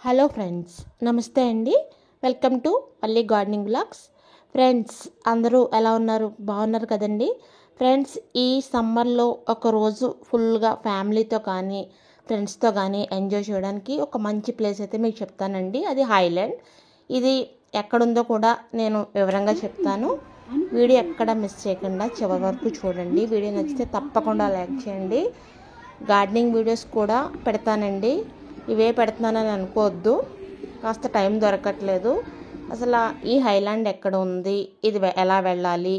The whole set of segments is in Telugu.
హలో ఫ్రెండ్స్, నమస్తే అండి. వెల్కమ్ టు పల్లి గార్డెనింగ్ బ్లాగ్స్. ఫ్రెండ్స్, అందరూ ఎలా ఉన్నారు? బాగున్నారు కదండి. ఫ్రెండ్స్, ఈ సమ్మర్లో ఒకరోజు ఫుల్గా ఫ్యామిలీతో కానీ ఫ్రెండ్స్తో కానీ ఎంజాయ్ చేయడానికి ఒక మంచి ప్లేస్ అయితే మీకు చెప్తానండి. అది హైలాండ్. ఇది ఎక్కడుందో కూడా నేను వివరంగా చెప్తాను. వీడియో ఎక్కడ మిస్ చేయకుండా చివరి వరకు చూడండి. వీడియో నచ్చితే తప్పకుండా లైక్ చేయండి. గార్డెనింగ్ వీడియోస్ కూడా పెడతానండి. ఇవే పెడుతున్నానని అనుకోవద్దు, కాస్త టైం దొరకట్లేదు. అసలు ఈ హైలాండ్ ఎక్కడ ఉంది, ఇది ఎలా వెళ్ళాలి,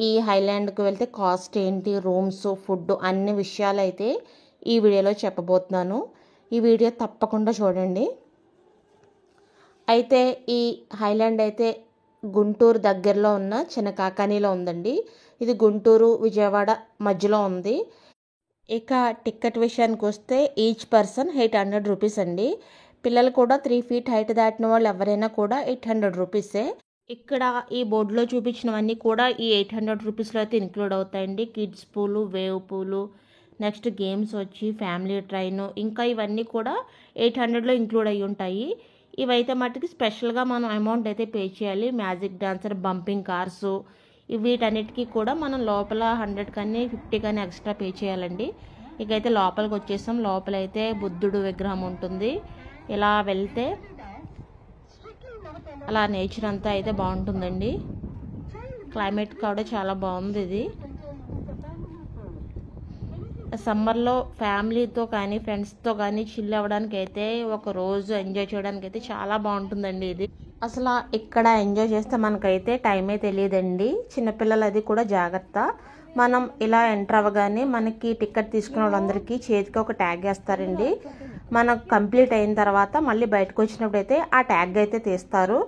ఈ హైలాండ్కి వెళ్తే కాస్ట్ ఏంటి, రూమ్స్, ఫుడ్ అన్ని విషయాలు అయితే ఈ వీడియోలో చెప్పబోతున్నాను. ఈ వీడియో తప్పకుండా చూడండి. అయితే ఈ హైలాండ్ అయితే గుంటూరు దగ్గరలో ఉన్న చిన్నకాకానీలో ఉందండి. ఇది గుంటూరు విజయవాడ మధ్యలో ఉంది. ఇక టికెట్ విషయానికి వస్తే ఈచ్ పర్సన్ 800 రూపీస్ అండి. పిల్లలు కూడా 3 feet హైట్ దాటిన వాళ్ళు ఎవరైనా కూడా 800 రూపీసే. ఇక్కడ ఈ బోర్డులో చూపించినవన్నీ కూడా ఈ 800 రూపీస్లో అయితే ఇంక్లూడ్ అవుతాయండి. కిడ్స్ పూలు, వేవ్ పూలు, నెక్స్ట్ గేమ్స్ వచ్చి ఫ్యామిలీ ట్రైన్, ఇంకా ఇవన్నీ కూడా 800లో ఇంక్లూడ్ అయ్యి ఉంటాయి. ఇవైతే మట్టుకి స్పెషల్గా మనం అమౌంట్ అయితే పే చేయాలి. మ్యాజిక్ డాన్సర్, బంపింగ్ కార్సు, వీటన్నిటికీ కూడా మనం లోపల 100 కానీ 50 కానీ ఎక్స్ట్రా పే చేయాలండి. ఇకైతే లోపలికి వచ్చేసాం. లోపలైతే బుద్ధుడు విగ్రహం ఉంటుంది. ఇలా వెళ్తే అలా నేచర్ అంతా అయితే బాగుంటుందండి. క్లైమేట్ కూడా చాలా బాగుంది. ఇది సమ్మర్లో ఫ్యామిలీతో కానీ ఫ్రెండ్స్తో కానీ చిల్ అవ్వడానికి అయితే, ఒక రోజు ఎంజాయ్ చేయడానికి అయితే చాలా బాగుంటుందండి. ఇది అసలు ఇక్కడ ఎంజాయ్ చేస్తే మనకైతే టైమే తెలియదండి. చిన్నపిల్లలు అది కూడా జాగ్రత్త. మనం ఇలా ఎంటర్ అవ్వగానే మనకి టికెట్ తీసుకున్న వాళ్ళందరికీ చేతికి ఒక ట్యాగ్ వేస్తారండి. మనకు కంప్లీట్ అయిన తర్వాత మళ్ళీ బయటకు వచ్చినప్పుడు అయితే ఆ ట్యాగ్ అయితే తీస్తారు.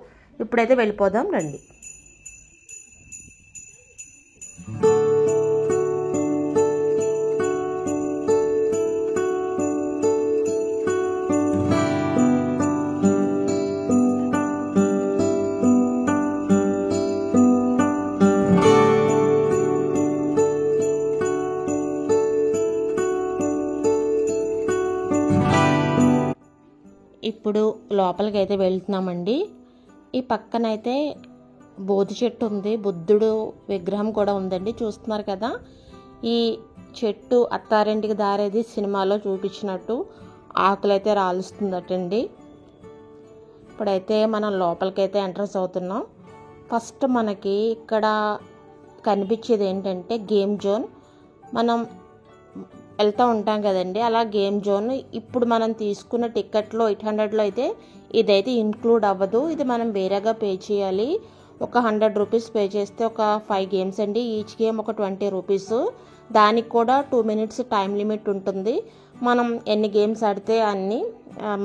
ఇప్పుడైతే వెళ్ళిపోదాం రండి. ఇప్పుడు లోపలికి అయితే వెళ్తున్నామండి. ఈ పక్కనైతే బోధి చెట్టు ఉంది, బుద్ధుడు విగ్రహం కూడా ఉందండి. చూస్తున్నారు కదా, ఈ చెట్టు అత్తారింటికి దారేది సినిమాలో చూపించినట్టు ఆకులైతే రాలుస్తుందటండి. ఇప్పుడైతే మనం లోపలికైతే ఎంట్రన్స్ అవుతున్నాం. ఫస్ట్ మనకి ఇక్కడ కనిపించేది ఏంటంటే గేమ్ జోన్. మనం వెళ్తూ ఉంటాం కదండి, అలా గేమ్ జోన్. ఇప్పుడు మనం తీసుకున్న టికెట్లో 800లో అయితే ఇదైతే ఇంక్లూడ్ అవ్వదు. ఇది మనం వేరేగా పే చేయాలి. ఒక 100 రూపీస్ పే చేస్తే ఒక 5 గేమ్స్ అండి. ఈచ్ గేమ్ ఒక 20 రూపీస్. దానికి కూడా 2 minutes టైం లిమిట్ ఉంటుంది. మనం ఎన్ని గేమ్స్ ఆడితే అన్ని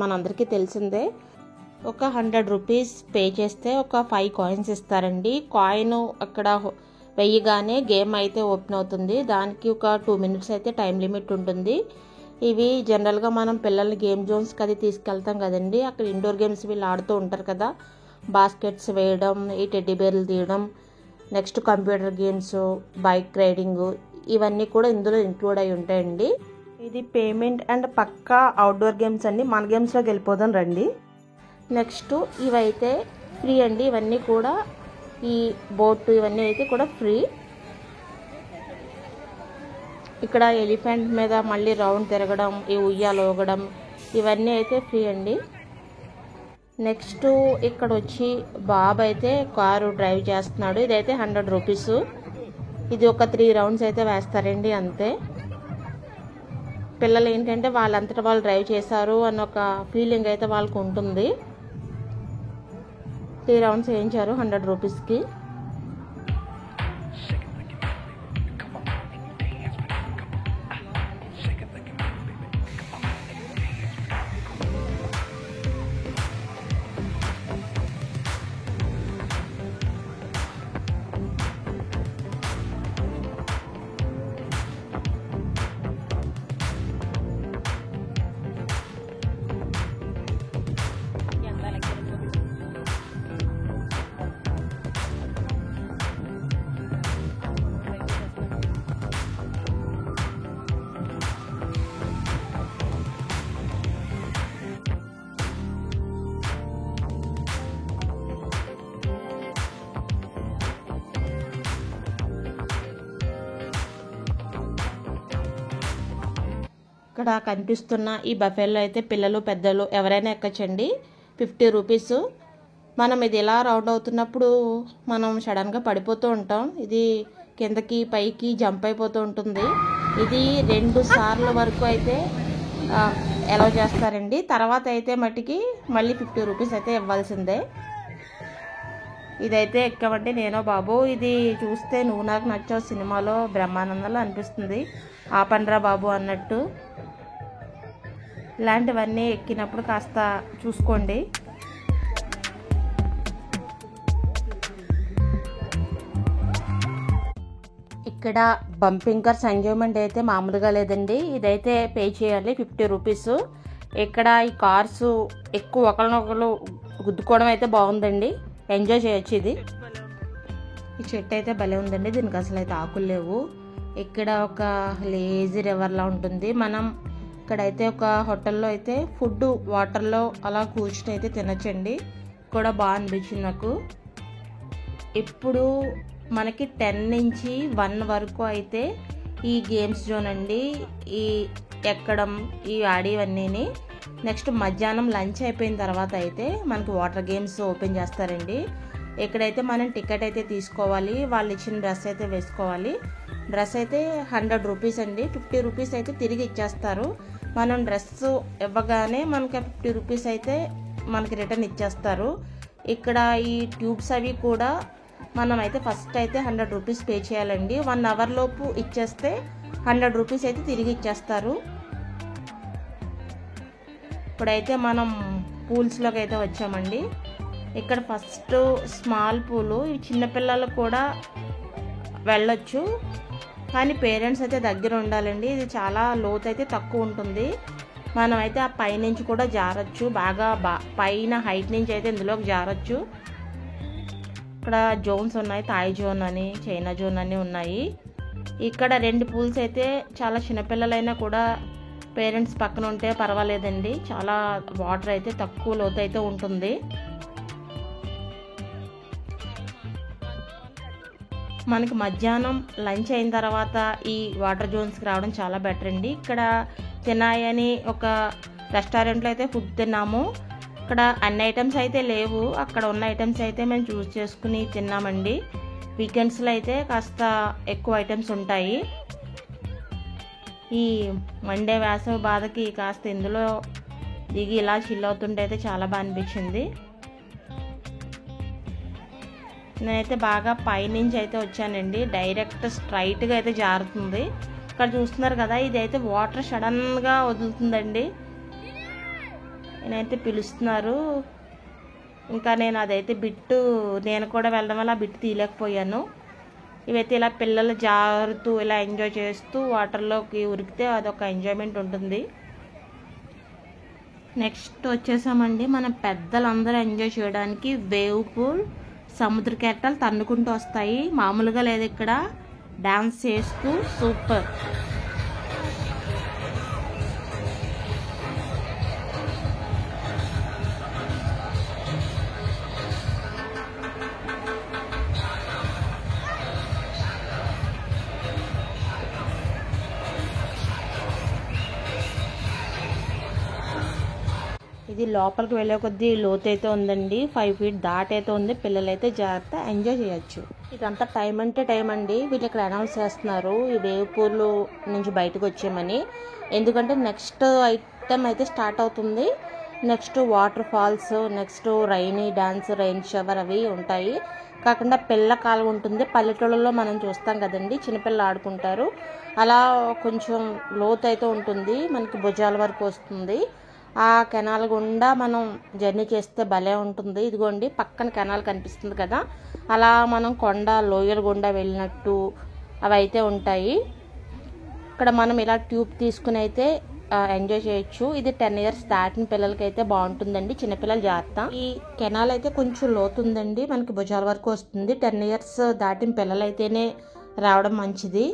మనందరికీ తెలిసిందే. ఒక 100 రూపీస్ పే చేస్తే ఒక 5 కాయిన్స్ ఇస్తారండి. కాయిన్ అక్కడ వెయ్యగానే గేమ్ అయితే ఓపెన్ అవుతుంది. దానికి ఒక 2 minutes అయితే టైం లిమిట్ ఉంటుంది. ఇవి జనరల్గా మనం పిల్లల్ని గేమ్ జోన్స్కి అది తీసుకెళ్తాం కదండి. అక్కడ ఇండోర్ గేమ్స్ వీళ్ళు ఆడుతూ ఉంటారు కదా, బాస్కెట్స్ వేయడం, ఈ టెడ్డీ బేర్లు తీయడం, next computer games, bike riding, ఇవన్నీ కూడా ఇందులో ఇంక్లూడ్ అయి ఉంటాయండి. ఇది పేమెంట్ అండ్ పక్కా అవుట్డోర్ గేమ్స్ అండి. మన గేమ్స్లోకి వెళ్ళిపోదాం రండి. నెక్స్ట్ ఇవైతే ఫ్రీ అండి. ఇవన్నీ కూడా ఈ బోట్ ఇవన్నీ అయితే కూడా ఫ్రీ. ఇక్కడ ఎలిఫెంట్ మీద మళ్ళీ రౌండ్ తిరగడం, ఈ ఉయ్యాలు ఊగడం, ఇవన్నీ అయితే ఫ్రీ అండి. నెక్స్ట్ ఇక్కడ వచ్చి బాబు అయితే కారు డ్రైవ్ చేస్తున్నాడు. ఇదైతే 100 రూపీస్. ఇది ఒక 3 rounds అయితే వేస్తారండి, అంతే. పిల్లలు ఏంటంటే వాళ్ళంతటా వాళ్ళు డ్రైవ్ చేశారు అన్న ఒక ఫీలింగ్ అయితే వాళ్ళకు ఉంటుంది. 3 rounds వేయించారు 100 రూపీస్కి. ఇక్కడ కనిపిస్తున్న ఈ బఫేలో అయితే పిల్లలు పెద్దలు ఎవరైనా ఎక్కచ్చండి. 50 రూపీస్. మనం ఇది ఇలా రౌండ్ అవుతున్నప్పుడు మనం సడన్గా పడిపోతూ ఉంటాం. ఇది కిందకి పైకి జంప్ అయిపోతూ ఉంటుంది. ఇది 2 సార్లు వరకు అయితే అలౌ చేస్తారండి. తర్వాత అయితే మట్టికి మళ్ళీ 50 రూపీస్ అయితే ఇవ్వాల్సిందే. ఇదైతే ఎక్కమంటే నేను బాబు ఇది చూస్తే నువ్వు నాకు నచ్చావు సినిమాలో బ్రహ్మానందంలో అనిపిస్తుంది. ఆపండ్రా బాబు అన్నట్టు. ఇలాంటివన్నీ ఎక్కినప్పుడు కాస్త చూసుకోండి. ఇక్కడ బంపింగ్ కార్స్ ఎంజాయ్మెంట్ అయితే మామూలుగా లేదండి. ఇదైతే పే చేయాలి 50 రూపీస్. ఇక్కడ ఈ కార్స్ ఎక్కువ ఒకరినొకరు గుద్దుకోవడం అయితే బాగుందండి. ఎంజాయ్ చేయొచ్చు. ఇది ఈ చెట్టు అయితే భలే ఉందండి. దీనికి అసలు అయితే ఆకులు లేవు. ఇక్కడ ఒక లేజీ రివర్లా ఉంటుంది. మనం ఇక్కడైతే ఒక హోటల్లో అయితే ఫుడ్ వాటర్లో అలా కూర్చుని అయితే తినచ్చండి. కూడా బాగా అనిపించింది నాకు. ఇప్పుడు మనకి 10 నుంచి 1 వరకు అయితే ఈ గేమ్స్ జోన్ అండి. ఈ ఎక్కడం ఈ ఆడేవన్నీ. నెక్స్ట్ మధ్యాహ్నం లంచ్ అయిపోయిన తర్వాత అయితే మనకి వాటర్ గేమ్స్ ఓపెన్ చేస్తారండి. ఇక్కడైతే మనం టికెట్ అయితే తీసుకోవాలి. వాళ్ళు ఇచ్చిన డ్రెస్ అయితే వేసుకోవాలి. డ్రెస్ అయితే 100 రూపీస్ అండి. 50 రూపీస్ అయితే తిరిగి ఇచ్చేస్తారు. మనం డ్రెస్ ఇవ్వగానే మనకి 50 రూపీస్ అయితే మనకి రిటర్న్ ఇచ్చేస్తారు. ఇక్కడ ఈ ట్యూబ్స్ అవి కూడా మనం అయితే ఫస్ట్ అయితే 100 రూపీస్ పే చేయాలండి. 1 అవర్ లోపు ఇచ్చేస్తే 100 రూపీస్ అయితే తిరిగి ఇచ్చేస్తారు. ఇప్పుడైతే మనం పూల్స్లోకి అయితే వచ్చామండి. ఇక్కడ ఫస్ట్ స్మాల్ పూలు. ఈ చిన్నపిల్లలు కూడా వెళ్ళొచ్చు, కానీ పేరెంట్స్ అయితే దగ్గర ఉండాలండి. ఇది చాలా లోతు అయితే తక్కువ ఉంటుంది. మనం అయితే ఆ పైనుంచి కూడా జారచ్చు. బాగా పైన హైట్ నుంచి అయితే ఇందులోకి జారచ్చు. ఇక్కడ జోన్స్ ఉన్నాయి. థాయ్ జోన్ అని చైనా జోన్ అని ఉన్నాయి. ఇక్కడ 2 పూల్స్ అయితే చాలా చిన్నపిల్లలైనా కూడా పేరెంట్స్ పక్కన ఉంటే పర్వాలేదండి. చాలా వాటర్ అయితే తక్కువ లోతు అయితే ఉంటుంది. మనకి మధ్యాహ్నం లంచ్ అయిన తర్వాత ఈ వాటర్ జోన్స్కి రావడం చాలా బెటర్ అండి. ఇక్కడ తినాయని ఒక రెస్టారెంట్లో అయితే ఫుడ్ తిన్నాము. ఇక్కడ అన్ని ఐటమ్స్ అయితే లేవు. అక్కడ ఉన్న ఐటమ్స్ అయితే మేము చూస్ చేసుకుని తిన్నామండి. వీకెండ్స్లో అయితే కాస్త ఎక్కువ ఐటమ్స్ ఉంటాయి. ఈ మండే వేసవి బాధకి కాస్త ఇందులో దిగి ఇలా చిల్ అవుతుంటే అయితే చాలా బాగా అనిపించింది. నేనైతే బాగా పైనుంచి అయితే వచ్చానండి. డైరెక్ట్ స్ట్రైట్గా అయితే జారుతుంది. ఇక్కడ చూస్తున్నారు కదా, ఇదైతే వాటర్ సడన్గా వదులుతుందండి. నేనైతే పిలుస్తున్నారు. ఇంకా నేను అదైతే బిట్టు నేను కూడా వెళ్ళడం వల్ల ఆ బిట్టు తీయలేకపోయాను. ఇవైతే ఇలా పిల్లలు జారుతూ ఇలా ఎంజాయ్ చేస్తూ వాటర్లోకి ఉరికితే అదొక ఎంజాయ్మెంట్ ఉంటుంది. నెక్స్ట్ వచ్చేసామండి మనం పెద్దలందరూ ఎంజాయ్ చేయడానికి వేవ్ పూల్. సముద్ర కెరటాలు తన్నుకుంటూ వస్తాయి. మామూలుగా లేదు, ఇక్కడ డాన్స్ చేస్తూ సూపర్. ఇది లోపలికి వెళ్ళే కొద్దీ లోతు అయితే ఉందండి. 5 ఫీట్ దాటైతే ఉంది. పిల్లలైతే జాగ్రత్త ఎంజాయ్ చేయొచ్చు. ఇదంతా టైం అంటే టైం అండి. వీళ్ళు ఇక్కడ అనౌన్స్ చేస్తున్నారు ఈ వేవ్ పూల్ నుంచి బయటకు వచ్చేయమని. ఎందుకంటే నెక్స్ట్ ఐటమ్ అయితే స్టార్ట్ అవుతుంది. Next waterfalls, next rainy dance, rain shower అవి ఉంటాయి. కాకుండా పిల్ల కాలువ ఉంటుంది. పల్లెటూళ్ళలో మనం చూస్తాం కదండి, చిన్నపిల్లలు ఆడుకుంటారు. అలా కొంచెం లోతు అయితే ఉంటుంది. మనకి భుజాల వరకు వస్తుంది. ఆ కెనాల్ గుండా మనం జర్నీ చేస్తే భలే ఉంటుంది. ఇదిగోండి పక్కన కెనాల్ కనిపిస్తుంది కదా, అలా మనం కొండ లోయల గుండా వెళ్ళినట్టు అవి అయితే ఉంటాయి. ఇక్కడ మనం ఇలా ట్యూబ్ తీసుకుని అయితే ఎంజాయ్ చేయొచ్చు. ఇది 10 ఇయర్స్ దాటిన పిల్లలకి అయితే బాగుంటుందండి. చిన్నపిల్లలు జాగ్రత్త. ఈ కెనాల్ అయితే కొంచెం లోతు ఉందండి. మనకి భుజాల వరకు వస్తుంది. 10 ఇయర్స్ దాటిన పిల్లలు అయితేనే రావడం మంచిది.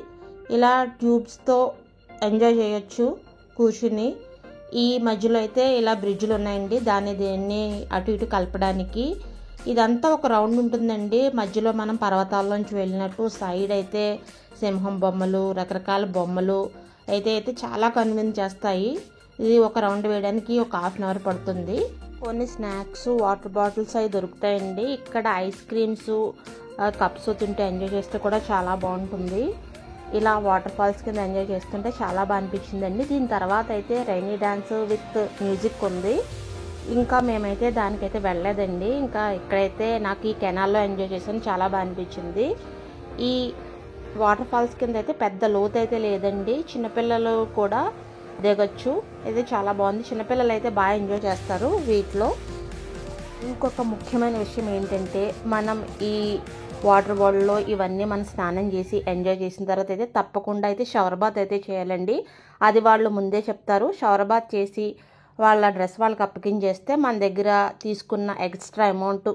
ఇలా ట్యూబ్స్తో ఎంజాయ్ చేయొచ్చు కూర్చుని. ఈ మధ్యలో అయితే ఇలా బ్రిడ్జ్లు ఉన్నాయండి, దేన్ని అటు ఇటు కలపడానికి. ఇదంతా ఒక రౌండ్ ఉంటుందండి. మధ్యలో మనం పర్వతాల్లోంచి వెళ్ళినట్టు. సైడ్ అయితే సింహం బొమ్మలు, రకరకాల బొమ్మలు, అయితే చాలా కన్విన్స్ చేస్తాయి. ఇది ఒక రౌండ్ వేయడానికి ఒక హాఫ్ అన్ అవర్ పడుతుంది. కొన్ని స్నాక్స్, వాటర్ బాటిల్స్ అవి దొరుకుతాయండి. ఇక్కడ ఐస్ క్రీమ్స్, కప్స్ తింటే ఎంజాయ్ చేస్తే కూడా చాలా బాగుంటుంది. ఇలా వాటర్ ఫాల్స్ కింద ఎంజాయ్ చేస్తుంటే చాలా బాగా అనిపించిందండి. దీని తర్వాత అయితే రైనీ డ్యాన్స్ విత్ మ్యూజిక్ ఉంది. ఇంకా మేమైతే దానికైతే వెళ్ళలేదండి. ఇంకా ఇక్కడైతే నాకు ఈ కెనాల్లో ఎంజాయ్ చేశాను, చాలా బాగా అనిపించింది. ఈ వాటర్ ఫాల్స్ కింద అయితే పెద్ద లోతు అయితే లేదండి, చిన్నపిల్లలు కూడా దిగొచ్చు. ఇది చాలా బాగుంది, చిన్నపిల్లలు అయితే బాగా ఎంజాయ్ చేస్తారు వీటిలో. ఇంకొక ముఖ్యమైన విషయం ఏంటంటే, మనం ఈ వాటర్ బాటిల్లో ఇవన్నీ మనం స్నానం చేసి ఎంజాయ్ చేసిన తర్వాత అయితే తప్పకుండా అయితే షవర్ బాత్ అయితే చేయాలండి. అది వాళ్ళు ముందే చెప్తారు. షవర్ బాత్ చేసి వాళ్ళ డ్రెస్ వాళ్ళకి అప్పగించేస్తే మన దగ్గర తీసుకున్న ఎక్స్ట్రా అమౌంట్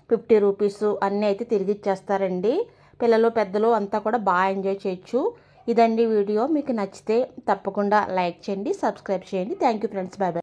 50 రూపీస్ అన్నీ అయితే తిరిగి ఇచ్చేస్తారండి. పిల్లలు పెద్దలు అంతా కూడా బాగా ఎంజాయ్ చేయొచ్చు. ఇదండి వీడియో. మీకు నచ్చితే తప్పకుండా లైక్ చేయండి, సబ్స్క్రైబ్ చేయండి. Thank you friends. Bye bye.